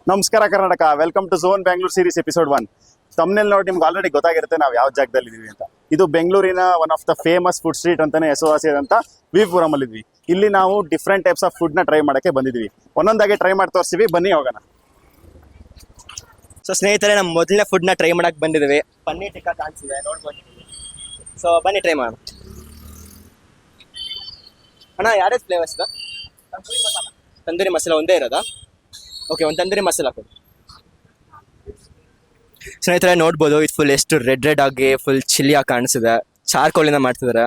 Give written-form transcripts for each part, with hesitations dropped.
ನಮಸ್ಕಾರ Karnataka, welcome to zone Bangalore series episode 1. ತಮ್ಮನೇಲಿ ನೋಡಿ ನಿಮ್ಗೆ ಆಲ್ರೆಡಿ ಗೊತ್ತಾಗಿರುತ್ತೆ ನಾವು ಯಾವ ಜಾಗದಲ್ಲಿ ಇದೀವಿ ಅಂತ. ಇದು ಬೆಂಗಳೂರಿನ one of the famous food street ಅಂತಾನೆ ಹೆಸರುವಾಸಿಯಾದಂಥ ವಿಪುರಂ ಅಲ್ಲಿ ಇದ್ವಿ. ಇಲ್ಲಿ ನಾವು ಡಿಫ್ರೆಂಟ್ ಟೈಪ್ಸ್ ಆಫ್ ಫುಡ್ನ ಟ್ರೈ ಮಾಡೋಕ್ಕೆ ಬಂದಿದ್ವಿ. ಒಂದೊಂದಾಗಿ ಟ್ರೈ ಮಾಡಿ ತೋರಿಸ್ತೀವಿ, ಬನ್ನಿ ಹೋಗೋಣ. ಸೊ ಸ್ನೇಹಿತರೆ, ನಮ್ಮ ಮೊದಲನೇ ಫುಡ್ನ ಟ್ರೈ ಮಾಡಕ್ಕೆ ಬಂದಿದ್ದೀವಿ. ಪನ್ನೀರ್ ಟಿಕ್ಕಾ ಕಾಣಿಸಿದೆ, ನೋಡ್ಬೋದು. ಸೊ ಬನ್ನಿ ಟ್ರೈ ಮಾಡೋಣ. ಅಣ್ಣ, ಯಾರ್ಯಾರು ಫ್ಲೇವರ್ಸ್ ಇದೆ? ತಂದೂರಿ ಮಸಾಲ ಒಂದೇ ಇರೋದಾ? ಓಕೆ, ಒಂದು ತಂದೂರಿ ಮಸಾಲ ಕೊಡಿ. ಸ್ನೇಹಿತರೆ ನೋಡ್ಬೋದು, ಇದು ಫುಲ್ ಎಷ್ಟು ರೆಡ್ ಆಗಿ ಫುಲ್ ಚಿಲ್ಲಿಯಾಗಿ ಕಾಣಿಸಿದೆ. ಚಾರ್ಕೋಲಿಂದ ಮಾಡ್ತಿದ್ದಾರೆ.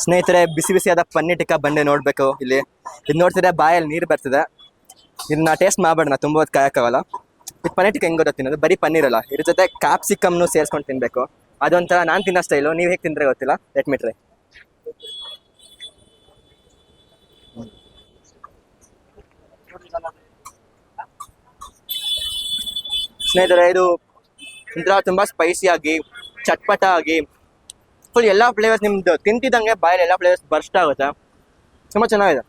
ಸ್ನೇಹಿತರೆ, ಬಿಸಿ ಬಿಸಿಯಾದ ಪನ್ನೀರ್ ಟಿಕ್ಕಾ ಬಂಡೆ ನೋಡಬೇಕು. ಇಲ್ಲಿ ಇದು ನೋಡ್ತಿದ್ರೆ ಬಾಯಲ್ಲಿ ನೀರು ಬರ್ತಿದೆ. ಇದನ್ನ ಟೇಸ್ಟ್ ಮಾಡ್ಬೇಡ, ತುಂಬ ಹೊತ್ತು ಕಾಯಕ್ಕಾಗಲ್ಲ. ಇದು ಪನ್ನೀರ್ ಟಿಕ್ಕಾ ಹೆಂಗೆ ಗೊತ್ತಾ ತಿನ್ನೋದು? ಬರೀ ಪನ್ನೀರ್ ಅಲ್ಲ, ಇದ್ರ ಜೊತೆ ಕ್ಯಾಪ್ಸಿಕಮ್ನು ಸೇರಿಸ್ಕೊಂಡು ತಿನ್ನಬೇಕು. ಅದೊಂಥರ ನಾನು ತಿನ್ನೋ ಸ್ಟೈಲು. ನೀವು ಹೇಗೆ ತಿಂದರೆ ಗೊತ್ತಿಲ್ಲ, ಲೆಟ್ ಮಿ ಟ್ರೈ. ಸ್ನೇಹಿತರೆ, ಇದು ಒಂಥರ ತುಂಬ ಸ್ಪೈಸಿಯಾಗಿ ಚಟ್ಪಟ ಆಗಿ ಫುಲ್ ಎಲ್ಲ ಫ್ಲೇವರ್ಸ್ ನಿಮ್ದು ತಿಂತಿದ್ದಂಗೆ ಬಾಯಲ್ಲಿ ಎಲ್ಲ ಫ್ಲೇವರ್ಸ್ ಬರ್ಸ್ಟ್ ಆಗುತ್ತೆ. ತುಂಬ ಚೆನ್ನಾಗಿದೆ.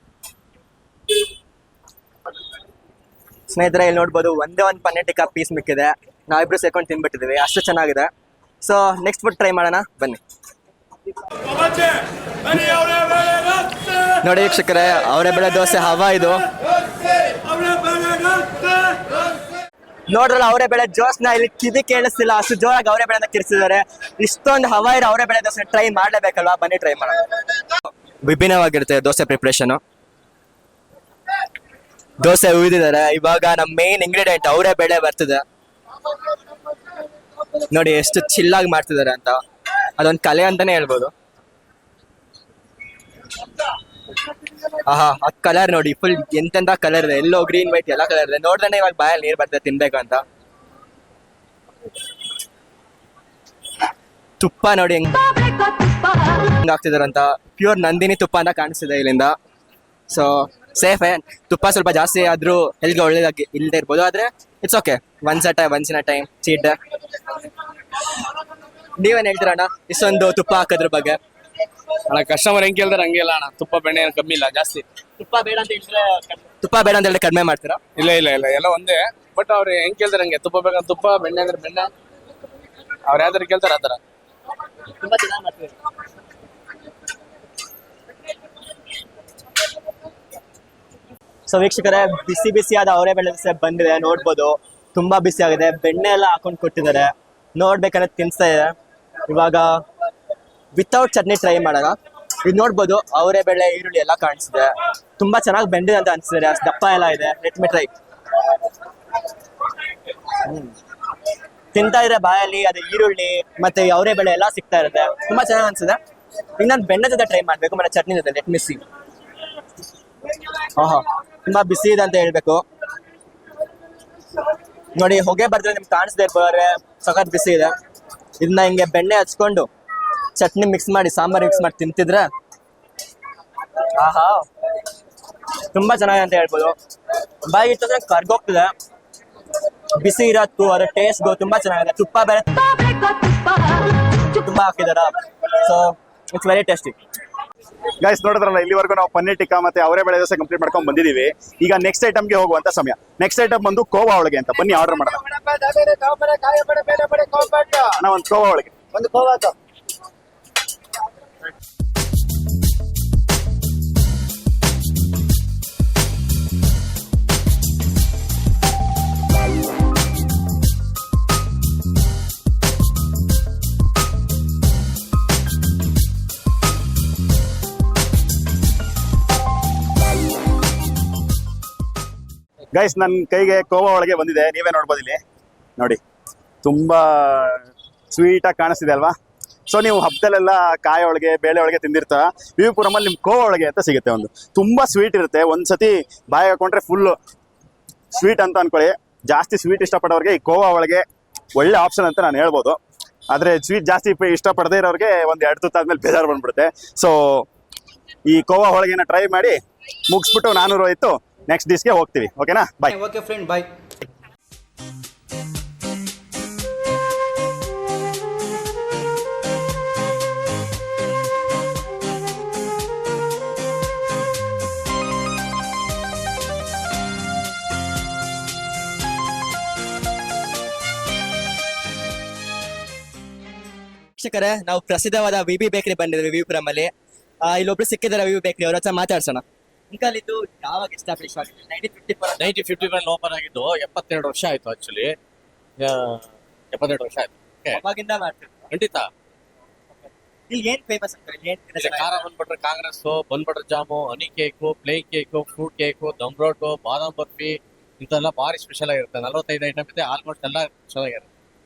ಸ್ನೇಹಿತರೆ, ಇಲ್ಲಿ ನೋಡ್ಬೋದು ಒಂದೇ ಒಂದು ಪನ್ನೀರ್ ಟಿಕ್ಕಾ ಪೀಸ್ ಮಿಕ್ಕಿದೆ. ನಾವಿಬ್ರು ಸೇರ್ಕೊಂಡು ತಿನ್ಬಿಟ್ಟಿದ್ದೀವಿ, ಅಷ್ಟು ಚೆನ್ನಾಗಿದೆ. ಸೊ ನೆಕ್ಸ್ಟ್ ಫುಡ್ ಟ್ರೈ ಮಾಡೋಣ, ಬನ್ನಿ. ನೋಡಿ ವೀಕ್ಷಕರೇ, ಅವರೇ ಬೆಳೆ ದೋಸೆ ಹವಾ ಇದು. ನೋಡ್ರಲ್ಲ, ಅವರೇ ಬೆಳೆ ಜೋಸ್ನ ಇಲ್ಲಿ ಕಿವಿ ಕೇಳಿಸ್ತಿಲ್ಲ, ಅಷ್ಟು ಜೋರಾಗಿ ಅವರೇ ಬೆಳೆನ ಕಿರಿಸಿದ್ದಾರೆ. ಇಷ್ಟೊಂದು ಹವಾ ಇರೋ ಅವರೇ ಬೆಳೆ ದೋಸೆ ಟ್ರೈ ಮಾಡಲೇಬೇಕಲ್ವಾ? ಬನ್ನಿ ಟ್ರೈ ಮಾಡೋಣ. ವಿಭಿನ್ನವಾಗಿರುತ್ತೆ ದೋಸೆ ಪ್ರಿಪ್ರೇಷನ್. ದೋಸೆ ಉಯ್ದಿದ್ದಾರೆ. ಇವಾಗ ನಮ್ಮ ಮೇನ್ ಇಂಗ್ರೀಡಿಯೆಂಟ್ ಅವರೇ ಬೆಳೆ ಬರ್ತದೆ. ನೋಡಿ ಎಷ್ಟು ಚಿಲ್ಲಾಗಿ ಮಾಡ್ತಿದ್ದಾರೆ ಅಂತ. ಅದೊಂದು ಕಲೆ ಅಂತಾನೆ ಹೇಳ್ಬೋದು. ಆಹಾ, ಆ ಕಲರ್ ನೋಡಿ, ಫುಲ್ ಎಂತೆಂತ ಕಲರ್ ಇದೆ. ಎಲ್ಲೋ ಗ್ರೀನ್ ವೈಟ್ ಎಲ್ಲ ಕಲರ್ ಇದೆ. ನೋಡ್ದೆ ಇವಾಗ ಬಾಯಲ್ಲಿ ನೀರು ಬರ್ತದೆ ತಿನ್ಬೇಕಂತ. ತುಪ್ಪ ನೋಡಿ ಹೆಂಗ್ ಆಗ್ತಿದಾರಂತ. ಪ್ಯೂರ್ ನಂದಿನಿ ತುಪ್ಪ ಅಂತ ಕಾಣಿಸ್ತಿದೆ ಇಲ್ಲಿಂದ. So safe. ತುಪ್ಪ ಸ್ವಲ್ಪ ಜಾಸ್ತಿ ಆದ್ರೂ ಹೆಲ್ಗೆ ಒಳ್ಳೇದಾಗಿ ಇಲ್ಲದೆ ಇರ್ಬೋದು, ಆದ್ರೆ it's okay. Once in a time cheat. ನೀವೇನ್ ಹೇಳ್ತೀರಣ್ಣ ಇಷ್ಟೊಂದು ತುಪ್ಪ ಹಾಕೋದ್ರ ಬಗ್ಗೆ? ಅಣ್ಣ, ಕಸ್ಟಮರ್ ಹೆಂಗ್ ಕೇಳ್ತಾರೆ ಹಂಗೆ ಇಲ್ಲ ಅಣ್ಣ. ತುಪ್ಪ ಬೆಣ್ಣೆ ಏನು ಕಮ್ಮಿ ಇಲ್ಲ, ಜಾಸ್ತಿ. ತುಪ್ಪ ಬೇಡ ಅಂತ ಹೇಳಿದ್ರೆ ಕಡಿಮೆ ಮಾಡ್ತೀರಾ? ಇಲ್ಲ ಎಲ್ಲ ಒಂದೇ. ಬಟ್ ಅವ್ರು ಹೆಂಗ್ ಕೇಳ್ತಾರೆ ಹಂಗೆ. ತುಪ್ಪ ಬೇಕಂತ ತುಪ್ಪ, ಬೆಣ್ಣೆ ಅಂದ್ರೆ ಬೆಣ್ಣೆ. ಅವ್ರು ಯಾವ್ದಾರು ಕೇಳ್ತಾರೆ ಆ ಥರ. ತುಂಬಾ ಚೆನ್ನಾಗಿ ಮಾಡ್ತೀವಿ. ಸೊ ವೀಕ್ಷಕರೇ, ಬಿಸಿ ಬಿಸಿಯಾದ ಅವರೇ ಬೆಳೆ ದೋಸೆ ಬಂದಿದೆ, ನೋಡ್ಬೋದು. ತುಂಬಾ ಬಿಸಿ ಆಗಿದೆ, ಬೆಣ್ಣೆ ಎಲ್ಲ ಹಾಕೊಂಡು ಕೊಟ್ಟಿದ್ದಾರೆ. ನೋಡ್ಬೇಕಂದ್ರೆ ತಿನ್ಸ್ತಾ ಇದೆ. ಇವಾಗ ವಿತೌಟ್ ಚಟ್ನಿ ಟ್ರೈ ಮಾಡೋಣ. ಇದು ನೋಡ್ಬೋದು, ಅವರೇ ಬೆಳೆ, ಈರುಳ್ಳಿ ಎಲ್ಲ ಕಾಣಿಸಿದೆ. ತುಂಬಾ ಚೆನ್ನಾಗಿ ಬೆಂದಿದೆ ಅಂತ ಅನ್ಸಿದ್ದಾರೆ. ಅಷ್ಟು ದಪ್ಪ ಎಲ್ಲ ಇದೆ. Let me try. ತಿಂತಾ ಇದ್ರೆ ಬಾಯಲ್ಲಿ ಅದು ಈರುಳ್ಳಿ ಮತ್ತೆ ಅವರೇ ಬೆಳೆ ಎಲ್ಲ ಸಿಗ್ತಾ ಇರುತ್ತೆ. ತುಂಬಾ ಚೆನ್ನಾಗಿ ಅನ್ಸಿದೆ. ಇನ್ನೊಂದು ಬೆಣ್ಣೆ ಜೊತೆ ಟ್ರೈ ಮಾಡ್ಬೇಕು, ಮತ್ತೆ ಚಟ್ನಿ ಜೊತೆ. Let me C. ಆಹಾ, ತುಂಬಾ ಬಿಸಿ ಇದೆ ಅಂತ ಹೇಳ್ಬೇಕು. ನೋಡಿ, ಹೊಗೆ ಬರ್ತಾರೆ, ನಿಮ್ಗೆ ಕಾಣಿಸ್ದೆ ಇರ್ಬೋದ್ರೆ ಸಖತ್ ಬಿಸಿ ಇದೆ. ಇದನ್ನ ಹಿಂಗೆ ಬೆಣ್ಣೆ ಹಚ್ಕೊಂಡು ಚಟ್ನಿ ಮಿಕ್ಸ್ ಮಾಡಿ, ಸಾಂಬಾರ್ ಮಿಕ್ಸ್ ಮಾಡಿ ತಿಂತಿದ್ರೆ ಆಹಾ, ತುಂಬಾ ಚೆನ್ನಾಗಿದೆ ಅಂತ ಹೇಳ್ಬೋದು. ಬಾಯಿ ಇಟ್ಟಂದ್ರೆ ಕರ್ಗೋಗ್ತಿದೆ. ಬಿಸಿ ಇರೋದಕ್ಕೂ ಅದರ ಟೇಸ್ಟ್ಗೂ ತುಂಬಾ ಚೆನ್ನಾಗಿದೆ. ತುಪ್ಪ ಬೇರೆ ತುಂಬಾ ಹಾಕಿದಾರ. So it's very tasty. Guys, ನೋಡಿದ್ರಲ್ಲ, ಇಲ್ಲಿವರೆಗೂ ನಾವು ಪನ್ನೀರ್ ಟಿಕ್ಕಾ ಮತ್ತೆ ಅವರೇ ಬೆಳೆ ದೋಸೆ ಕಂಪ್ಲೀಟ್ ಮಾಡ್ಕೊಂಡು ಬಂದಿದ್ದೀವಿ. ಈಗ ನೆಕ್ಸ್ಟ್ ಐಟಮ್ಗೆ ಹೋಗುವಂತ ಸಮಯ. ನೆಕ್ಸ್ಟ್ ಐಟಮ್ ಬಂದು ಕೋವಾ ಹೋಳಿಗೆ ಅಂತ. ಬನ್ನಿ ಆರ್ಡರ್ ಮಾಡೋಣ. ನಾವು ಒಂದು ಕೋವಾ ಹೋಳಿಗೆ, ಒಂದು ಕೋವಾ. ಗೈಸ್, ನನ್ನ ಕೈಗೆ ಕೋವಾ ಒಳಗೆ ಬಂದಿದೆ. ನೀವೇ ನೋಡ್ಬೋದು ಇಲ್ಲಿ ನೋಡಿ, ತುಂಬಾ ಸ್ವೀಟಾಗಿ ಕಾಣಿಸ್ತಿದೆ ಅಲ್ವಾ? ಸೊ ನೀವು ಹಬ್ಬದಲ್ಲೆಲ್ಲ ಕಾಯಿ ಒಳಗೆ, ಬೇಳೆ ಒಳಗೆ ತಿಂದಿರ್ತಾ, ವಿಪುರಮಲ್ಲಿ ನಿಮ್ಗೆ ಕೋವಾ ಒಳಗೆ ಅಂತ ಸಿಗುತ್ತೆ. ಒಂದು ತುಂಬಾ ಸ್ವೀಟ್ ಇರುತ್ತೆ. ಒಂದ್ಸತಿ ಬಾಯಿ ಹಾಕೊಂಡ್ರೆ ಫುಲ್ ಸ್ವೀಟ್ ಅಂತ ಅನ್ಕೊಳ್ಳಿ. ಜಾಸ್ತಿ ಸ್ವೀಟ್ ಇಷ್ಟಪಡೋರಿಗೆ ಈ ಕೋವಾ ಒಳಗೆ ಒಳ್ಳೆ ಆಪ್ಷನ್ ಅಂತ ನಾನು ಹೇಳ್ಬೋದು. ಆದರೆ ಸ್ವೀಟ್ ಜಾಸ್ತಿ ಇಷ್ಟಪಡದೇ ಇರೋರಿಗೆ ಒಂದು 2 ತುತ್ತಾದ್ಮೇಲೆ ಬೇಜಾರು ಬಂದ್ಬಿಡುತ್ತೆ. ಸೊ ಈ ಕೋವಾ ಹೋಳಿಗೆನ ಟ್ರೈ ಮಾಡಿ ಮುಗಿಸ್ಬಿಟ್ಟು 400 ಹೋಯ್ತು. ನೆಕ್ಸ್ಟ್ ಡಿಶ್ಗೆ ಹೋಗ್ತೀವಿ. ಓಕೆನಾ? ಬಾಯ್. ಓಕೆ ಫ್ರೆಂಡ್, ಬಾಯ್. ವೀಕ್ಷಕರೇ, ನಾವು ಪ್ರಸಿದ್ಧವಾದ ವಿಬಿ ಬೇಕರಿ ಬಂದಿದ್ವಿ ವಿವಿಪುರಂ ಅಲ್ಲಿ. ಇಲ್ಲೊಬ್ರು ಸಿಕ್ಕಿದ್ದಾರೆ ವಿವಿ ಬೇಕರಿ, ಅವ್ರ ಹತ್ರ ಮಾತಾಡ್ಸೋಣ. ಅಂಕಲ್, ಇದು ಯಾವಾಗ ಎಸ್ಟಾಬ್ಲಿಷ್ ಆಗಿದೆ? 1954 ಓಪನ್ ಆಗಿದ್ದು 72 ವರ್ಷ ಆಯ್ತು. ಆಕ್ಚುಲಿ 72 ವರ್ಷ ಆಯ್ತು. ಅವಾಗಿಂದ ಮಾಡ್ತೀವಿ. ಖಂಡಿತ. ಇಲ್ಲಿ ಏನ್ ಫೇಮಸ್ ಅಂಕಲ್? ಇಲ್ಲಿ ಖಾರ ಬಂದ್ಬಿಟ್ರೆ ಕಾಂಗ್ರೆಸ್, ಬಂದ್ಬಿಟ್ರೆ jam, honey cake, plain cake, fruit cake, dum rot, badam barfi ಇಂಥೆಲ್ಲ ಭಾರಿ ಸ್ಪೆಷಲ್ ಆಗಿರುತ್ತೆ. 45 ಐಟಮ್ ಇದೆ, ಆಲ್ಮೋಸ್ಟ್ ಎಲ್ಲ ಸ್ಪೆಷಲ್ ಆಗಿರುತ್ತೆ.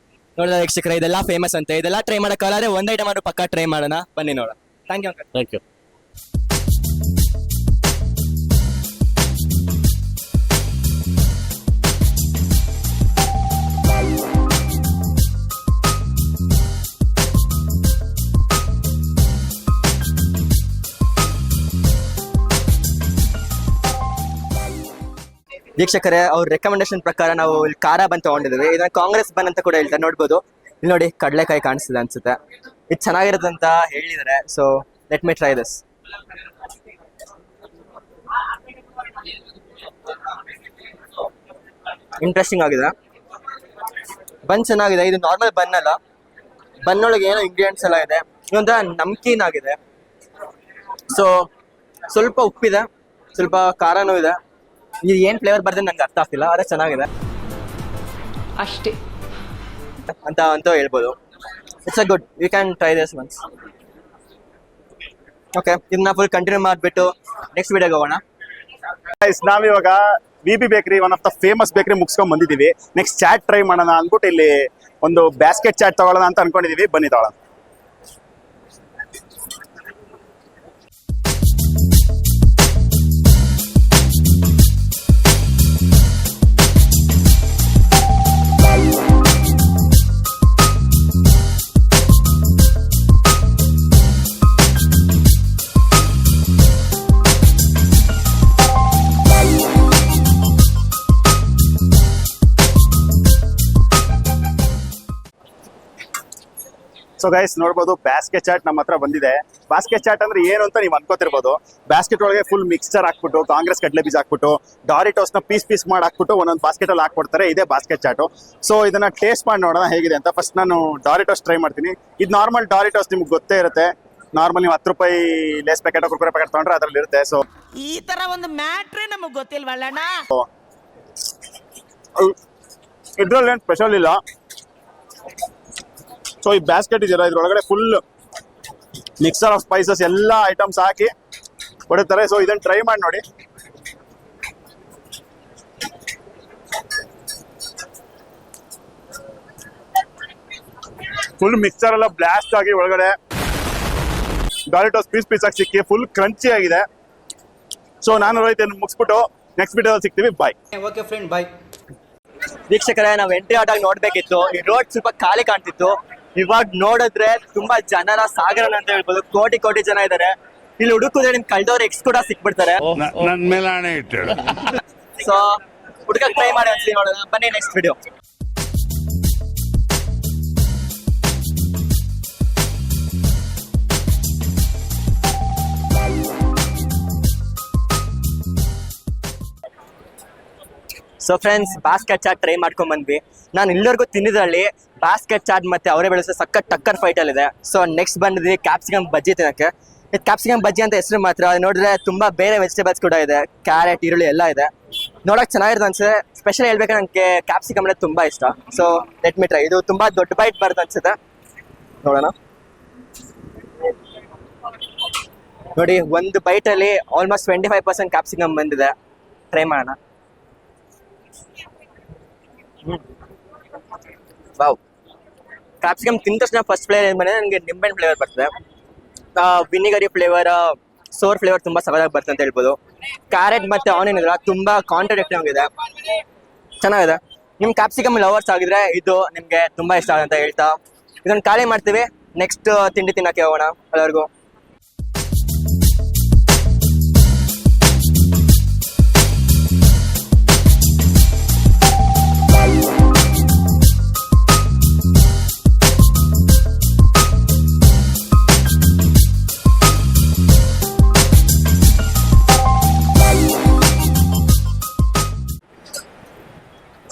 ನೋಡಿದ ವೀಕ್ಷಕರೇ, ಇದೆಲ್ಲ ಫೇಮಸ್ ಅಂತೆ. ಇದೆಲ್ಲ ಟ್ರೈ ಮಾಡೋಕ್ಕಾದ್ರೆ ಒಂದ್ ಐಟಮ್ ಆದ್ರೂ ಪಕ್ಕ ಟ್ರೈ ಮಾಡೋಣ. ಬನ್ನಿ ನೋಡೋಣ. Thank you uncle. Thank you. ವೀಕ್ಷಕರೇ, ಅವ್ರ ರೆಕಮೆಂಡೇಶನ್ ಪ್ರಕಾರ ನಾವು ಇಲ್ಲಿ ಖಾರ ಬನ್ ತಗೊಂಡಿದ್ವಿ. ಇದನ್ನ ಕಾಂಗ್ರೆಸ್ ಬನ್ ಅಂತ ಕೂಡ ಹೇಳ್ತಾರೆ, ನೋಡ್ಬೋದು. ಇಲ್ಲಿ ನೋಡಿ, ಕಡಲೆಕಾಯಿ ಕಾಣಿಸ್ತಿದೆ ಅನ್ಸುತ್ತೆ. ಇದು ಚೆನ್ನಾಗಿರುತ್ತೆ ಅಂತ ಹೇಳಿದ್ದಾರೆ. So let me try this. Interesting ಆಗಿದೆ. ಬನ್ ಚೆನ್ನಾಗಿದೆ. ಇದು ನಾರ್ಮಲ್ ಬನ್ ಅಲ್ಲ, ಬನ್ ಒಳಗೆ ಏನೋ ಇಂಗ್ರೀಡಿಯೆಂಟ್ಸ್ ಎಲ್ಲ ಇದೆ. ಇದೊಂಥರ ನಮ್ಕೀನ್ ಆಗಿದೆ. ಸೊ ಸ್ವಲ್ಪ ಉಪ್ಪಿದೆ, ಸ್ವಲ್ಪ ಖಾರನೂ ಇದೆ. ಇದು ಏನ್ ಫ್ಲೇವರ್ ಬರ್ತದೆ ನಂಗೆ ಅರ್ಥ ಆಗ್ತಿಲ್ಲ, ಆದರೆ ಚೆನ್ನಾಗಿದೆ ಅಷ್ಟೇ ಅಂತ ಹೇಳ್ಬೋದು. It's a good. You can try this ones. Okay, ಇದನ್ನ ಫುಲ್ ಕಂಟಿನ್ಯೂ ಮಾಡಿಬಿಟ್ಟು ನೆಕ್ಸ್ಟ್ ವಿಡಿಯೋಗೆ ಹೋಗೋಣ. ನಾವಿವಾಗ VB bakery, one of the famous bakery ಮುಗಿಸ್ಕೊಂಡ್ ಬಂದಿದ್ದೀವಿ. ನೆಕ್ಸ್ಟ್ ಚಾಟ್ ಟ್ರೈ ಮಾಡೋಣ ಅಂದ್ಬಿಟ್ಟು ಇಲ್ಲಿ ಒಂದು ಬ್ಯಾಸ್ಕೆಟ್ ಚಾಟ್ ತಗೊಳ್ಳೋಣ ಅಂತ ಅನ್ಕೊಂಡಿದೀವಿ. ಬನ್ನಿ ತಗೊಳ್ಳೋಣ. ಸೊ ಗೈಸ್, ನೋಡ್ಬೋದು ಬ್ಯಾಸ್ಕೆಟ್ ಚಾಟ್ ನಮ್ಮ ಹತ್ರ ಬಂದಿದೆ. ಬಾಸ್ಕೆಟ್ ಚಾಟ್ ಅಂದ್ರೆ ಏನು ಅಂತ ನೀವು ಅನ್ಕೋತಿರ್ಬೋದು. ಬ್ಯಾಸ್ಕೆಟ್ ಒಳಗೆ ಫುಲ್ ಮಿಕ್ಸ್ಚರ್ ಹಾಕ್ಬಿಟ್ಟು, ಕಾಂಗ್ರೆಸ್ ಕಡ್ಲೆ ಬೀಜ ಹಾಕ್ಬಿಟ್ಟು, ಡಾರಿಟೋಸ್ ನ ಪೀಸ್ ಮಾಡಿ ಹಾಕ್ಬಿಟ್ಟು ಒಂದೊಂದು ಬಾಸ್ಕೆಟ್ ಅಲ್ಲಿ ಹಾಕ್ಬಿಡ್ತಾರೆ. ಇದೇ ಬಾಸ್ಕೆಟ್ ಚಾಟು. ಸೊ ಇದನ್ನ ಟೇಸ್ಟ್ ಮಾಡಿ ನೋಡೋಣ ಹೇಗಿದೆ ಅಂತ. ಫಸ್ಟ್ ನಾನು ಡಾರಿಟೋಸ್ ಟ್ರೈ ಮಾಡ್ತೀನಿ. ಇದು ನಾರ್ಮಲ್ ಡಾರಿಟೋಸ್, ನಿಮ್ಗೆ ಗೊತ್ತೇ ಇರುತ್ತೆ. ನಾರ್ಮಲ್ ನೀವು 10 ರೂಪಾಯಿ ಲೇಸ್ ಪ್ಯಾಕೆಟ್, ಕುರ್ಕುರೆ ಪ್ಯಾಕೆಟ್ ತಗೊಂಡ್ರೆ ಅದ್ರಲ್ಲಿ ಇರುತ್ತೆ. ಸೊ ಈ ತರ ಒಂದು ಮ್ಯಾಟ್ರೇ ನಮಗ್ ಗೊತ್ತಿಲ್ವಲ್ಲಣ್ಣ. ಇದ್ರಲ್ಲಿ ಏನು ಸ್ಪೆಷಲ್ ಇಲ್ಲ. ಸೊ ಈ ಬ್ಯಾಸ್ಕೆಟ್ ಇದೆಯಲ್ಲ, ಇದ್ರೊಳಗಡೆ ಫುಲ್ ಮಿಕ್ಸರ್ ಆಫ್ ಸ್ಪೈಸಸ್ ಎಲ್ಲ ಐಟಮ್ಸ್ ಹಾಕಿ ಕೊಡುತ್ತಾರೆ. ಸೊ ಇದನ್ನ ಟ್ರೈ ಮಾಡಿ ನೋಡಿ. ಫುಲ್ ಮಿಕ್ಸರ್ ಎಲ್ಲ ಬ್ಲಾಸ್ಟ್ ಆಗಿ ಒಳಗಡೆ ಡಾರಿಟೋಸ್ ಪೀಸ್ ಆಗಿ ಸಿಕ್ಕಿ ಫುಲ್ ಕ್ರಂಚಿ ಆಗಿದೆ. ಸೊ ನಾನು ರೋಹಿತ್ ಮುಗಿಸ್ಬಿಟ್ಟು ನೆಕ್ಸ್ಟ್ ವಿಡಿಯೋದಲ್ಲಿ ಸಿಗ್ತೀವಿ. ಬಾಯ್. ಓಕೆ ಫ್ರೆಂಡ್, ಬಾಯ್. ವೀಕ್ಷಕರೇ, ನಾವು ಎಂಟ್ರಿ ಆದಾಗ ನೋಡ್ಬೇಕಿತ್ತು. ಈ ರೋಡ್ ಸ್ವಲ್ಪ ಖಾಲಿ ಕಾಣ್ತಿತ್ತು. ಇವಾಗ ನೋಡಿದ್ರೆ ತುಂಬಾ ಜನರ ಸಾಗರ ಅಂತ ಹೇಳ್ಬೋದು. ಕೋಟಿ ಜನ ಇದ್ದಾರೆ ಇಲ್ಲಿ. ಹುಡುಕಿದ್ರೆ ನಿಮ್ ಕಳ್ದವ್ರ ಎಕ್ಸ್ ಕೂಡ ಸಿಕ್ಬಿಡ್ತಾರೆ. ನನ್ ಮೇಲೆ ಹಣೆ ಇಟ್ಟಳು. ಸೊ ಹುಡುಕಕ್ ಟ್ರೈ ಮಾಡಿ ಅನ್ಸಿ ನೋಡೋಣ. ಬನ್ನಿ next video. So friends, basket chaat try ಮಾಡ್ಕೊಂಡ್ ಬಂದ್ವಿ. ನಾನು ಇಲ್ಲಿವರೆಗೂ ತಿಂದಿದ್ರಲ್ಲಿ ಬಾಸ್ಕೆಟ್ ಚಾಟ್ ಮತ್ತೆ ಅವರೇ ಬೆಳೆಸೋ ಸಖತ್ ಟಕ್ಕರ್ ಫೈಟ್ ಅಲ್ಲಿ ಇದೆ. ಸೊ ನೆಕ್ಸ್ಟ್ ಬಂದಿದ್ವಿ ಕ್ಯಾಪ್ಸಿಕಮ್ ಬಜ್ಜಿ ತಿನ್ನಕ್ಕೆ. ಇದು ಕ್ಯಾಪ್ಸಿಕಮ್ ಬಜ್ಜಿ ಅಂತ ಹೆಸರು ಮಾತ್ರ. ನೋಡಿದ್ರೆ ತುಂಬಾ ಬೇರೆ ವೆಜಿಟೇಬಲ್ಸ್ ಕೂಡ ಇದೆ. ಕ್ಯಾರೆಟ್, ಈರುಳ್ಳಿ ಎಲ್ಲ ಇದೆ. ನೋಡಕ್ ಚೆನ್ನಾಗಿರುತ್ತೆ ಅನ್ಸುತ್ತೆ. ಸ್ಪೆಷಲ್ ಹೇಳ್ಬೇಕಂದ್ರೆ ನನಗೆ ಕ್ಯಾಪ್ಸಿಕಮ್ ಅಂದ್ರೆ ತುಂಬಾ ಇಷ್ಟ. So let me try. ಇದು ತುಂಬಾ ದೊಡ್ಡ ಬೈಟ್ ಬರುತ್ತೆ ಅನ್ಸುತ್ತೆ. ನೋಡೋಣ. ನೋಡಿ, ಒಂದು ಬೈಟ್ ಅಲ್ಲಿ ಆಲ್ಮೋಸ್ಟ್ 25% ಕ್ಯಾಪ್ಸಿಕಮ್ ಬಂದಿದೆ. ಟ್ರೈ ಮಾಡೋಣ. ವಾವ್, ಕ್ಯಾಪ್ಸಿಕಮ್ ತಿಂದ ತಕ್ಷಣ ಫಸ್ಟ್ ಫ್ಲೇವರ್ ಏನ್ ಬಂದಿದೆ ನನಗೆ ನಿಂಬೆಹಣ್ಣು ಫ್ಲೇವರ್ ಬರ್ತದೆ. ವಿನಿಗರಿ ಫ್ಲೇವರ್, ಸೋರ್ ಫ್ಲೇವರ್ ತುಂಬಾ ಸಖತ್ತಾಗಿ ಬರ್ತದೆ ಅಂತ ಹೇಳ್ಬೋದು. ಕ್ಯಾರೆಟ್ ಮತ್ತೆ ಆನಿಯನ್ ಇದ್ರೆ ತುಂಬಾ ಕಾಂಟ್ರಾಡಿಕ್ಟಿವ್ ಆಗಿದೆ, ಚೆನ್ನಾಗಿದೆ. ನಿಮ್ ಕ್ಯಾಪ್ಸಿಕಮ್ ಲವರ್ಸ್ ಆಗಿದ್ರೆ ಇದು ನಿಮ್ಗೆ ತುಂಬಾ ಇಷ್ಟ ಆಗುತ್ತೆ ಅಂತ ಹೇಳ್ತಾ ಇದನ್ನ ಖಾಲಿ ಮಾಡ್ತೀವಿ. ನೆಕ್ಸ್ಟ್ ತಿಂಡಿ ತಿನ್ನಕ್ಕೆ ಹೋಗೋಣ ಎಲ್ಲರಿಗೂ.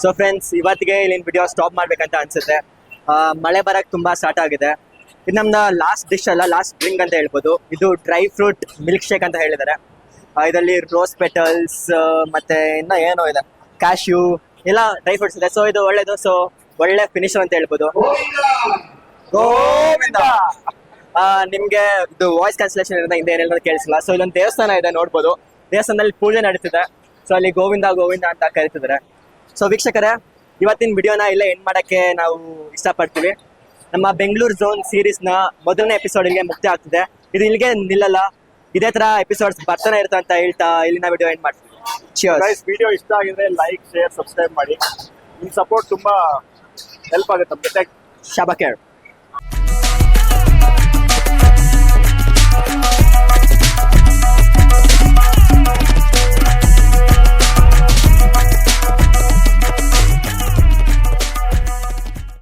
ಸೊ ಫ್ರೆಂಡ್ಸ್, ಇವತ್ತಿಗೆ ಇಲ್ಲಿನ ವಿಡಿಯೋ ಸ್ಟಾಪ್ ಮಾಡ್ಬೇಕಂತ ಅನ್ಸುತ್ತೆ. ಮಳೆ ಬರಕ್ಕೆ ತುಂಬಾ ಸ್ಟಾರ್ಟ್ ಆಗಿದೆ. ಇದು ನಮ್ದು ಲಾಸ್ಟ್ ಡಿಶ್ ಅಲ್ಲ, ಲಾಸ್ಟ್ ಡ್ರಿಂಕ್ ಅಂತ ಹೇಳ್ಬೋದು. ಇದು ಡ್ರೈ ಫ್ರೂಟ್ ಮಿಲ್ಕ್ ಶೇಕ್ ಅಂತ ಹೇಳಿದ್ದಾರೆ. ಇದರಲ್ಲಿ ರೋಸ್ ಪೆಟಲ್ಸ್ ಮತ್ತೆ ಇನ್ನ ಏನೋ ಇದೆ, ಕ್ಯಾಶ್ಯೂ ಎಲ್ಲ ಡ್ರೈ ಫ್ರೂಟ್ಸ್ ಇದೆ. ಸೊ ಇದು ಒಳ್ಳೇದು, ಸೊ ಒಳ್ಳೆ ಫಿನಿಶರ್ ಅಂತ ಹೇಳ್ಬೋದು. ಗೋವಿಂದ. ನಿಮ್ಗೆ ಇದು ವಾಯ್ಸ್ ಕ್ಯಾನ್ಸಲೇಷನ್ ಇರೋದ್ರಿಂದ ಹಿಂದೆ ಏನೆಲ್ಲ ಕೇಳಿಸಿಲ್ಲ. ಸೊ ಇಲ್ಲೊಂದು ದೇವಸ್ಥಾನ ಇದೆ, ನೋಡ್ಬೋದು. ದೇವಸ್ಥಾನದಲ್ಲಿ ಪೂಜೆ ನಡೀತಿದೆ. ಸೊ ಅಲ್ಲಿ ಗೋವಿಂದ ಗೋವಿಂದ ಅಂತ ಕರೀತಿದ್ದಾರೆ. ಸೊ ವೀಕ್ಷಕರೇ, ಇವತ್ತಿನ ವಿಡಿಯೋನ ಇಲ್ಲೇ ಎಂಡ್ ಮಾಡಕ್ಕೆ ನಾವು ಇಷ್ಟಪಡ್ತೀವಿ. ನಮ್ಮ ಬೆಂಗಳೂರು ಝೋನ್ ಸೀರೀಸ್ನ ಮೊದಲನೇ ಎಪಿಸೋಡ್ ಇಲ್ಲಿಗೆ ಮುಕ್ತಿ ಆಗ್ತಿದೆ. ಇದು ಇಲ್ಲಿಗೆ ನಿಲ್ಲಲ್ಲ, ಇದೇ ತರ ಎಪಿಸೋಡ್ಸ್ ಬರ್ತಾನೆ ಇರುತ್ತೆ ಅಂತ ಹೇಳ್ತಾ ಇಲ್ಲಿನ ವಿಡಿಯೋ ಎಂಡ್ ಮಾಡ್ತೀವಿ. ಗೈಸ್, ವಿಡಿಯೋ ಇಷ್ಟ ಆಗಿದ್ರೆ ಲೈಕ್, ಶೇರ್, ಸಬ್ಸ್ಕ್ರೈಬ್ ಮಾಡಿ. ನಿಮ್ಮ ಸಪೋರ್ಟ್ ತುಂಬಾ ಹೆಲ್ಪ್ ಆಗುತ್ತೆ ನಮಗೆ. ಶಾಬಾ ಕೇರ್.